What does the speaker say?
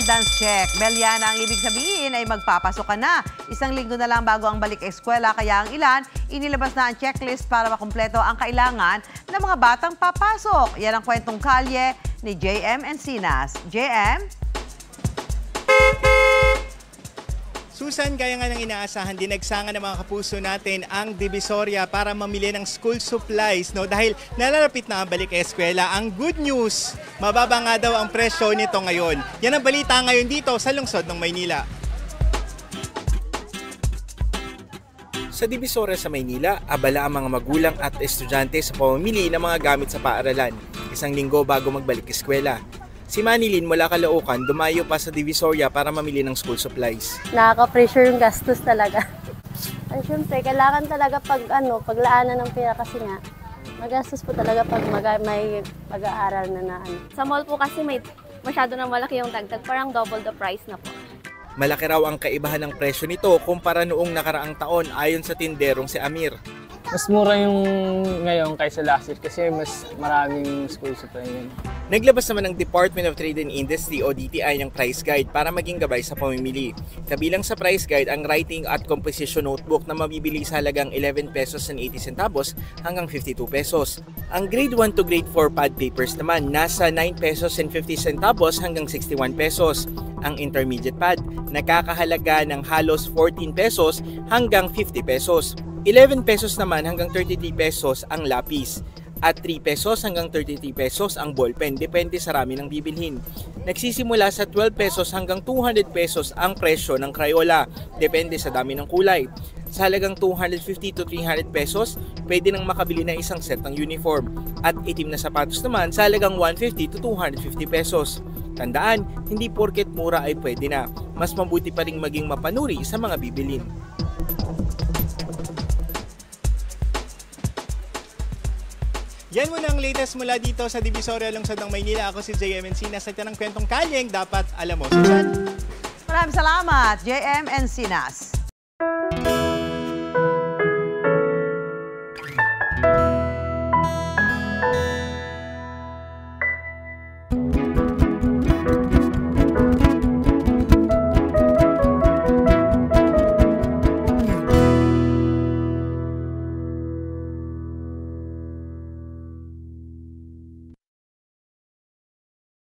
attendance check. Meliana, ang ibig sabihin ay magpapasok ka na. Isang linggo na lang bago ang balik eskwela, kaya ang ilan, inilabas na ang checklist para makumpleto ang kailangan ng mga batang papasok. Yan ang kwentong kalye ni JM Encinas. JM? Susan, gaya nga ng inaasahan, dinagsangan ng mga kapuso natin ang Divisoria para mamili ng school supplies, no? Dahil nalalapit na ang balik eskwela. Ang good news, mababa nga daw ang presyo nito ngayon. Yan ang balita ngayon dito sa lungsod ng Maynila. Sa Divisoria sa Maynila, abala ang mga magulang at estudyante sa pamimili ng mga gamit sa paaralan. Isang linggo bago magbalik eskwela. Si Manilyn mula Caloocan dumayo pa sa Divisoria para mamili ng school supplies. Nakaka-pressure yung gastos talaga. Ay, syempre, kailangan talaga paglaanan ng pera kasi nga, magastos po talaga pag may pag-aaral na. Sa mall po kasi may masyado na malaki yung dagdag, parang double the price na po. Malaki raw ang kaibahan ng presyo nito kumpara noong nakaraang taon ayon sa tinderong si Amir. Mas mura yung ngayon kaysa last year kasi mas maraming school supply ngayon. Naglabas naman ng Department of Trade and Industry o DTI ng price guide para maging gabay sa pamimili. Kabilang sa price guide ang writing at composition notebook na mabibili sa halagang 11 pesos and 80 centavos hanggang 52 pesos. Ang grade 1 to grade 4 pad papers naman nasa 9 pesos and 50 centavos hanggang 61 pesos. Ang intermediate pad nakakahalaga ng halos 14 pesos hanggang 50 pesos. 11 pesos naman hanggang 33 pesos ang lapis at 3 pesos hanggang 33 pesos ang ballpen, depende sa rami ng bibilhin. Nagsisimula sa 12 pesos hanggang 200 pesos ang presyo ng Crayola, depende sa dami ng kulay. Sa halagang 250 to 300 pesos, pwede nang makabili ng isang set ng uniform. At itim na sapatos naman sa halagang 150 to 250 pesos. Tandaan, hindi porket mura ay pwede na. Mas mabuti pa ring maging mapanuri sa mga bibilin. Yan muna ang latest mula dito sa Divisoria, lungsod ng Maynila. Ako si JM Encinas sa ng kwentong kalyeng dapat alam mo. Susan? Maraming salamat, JM Encinas.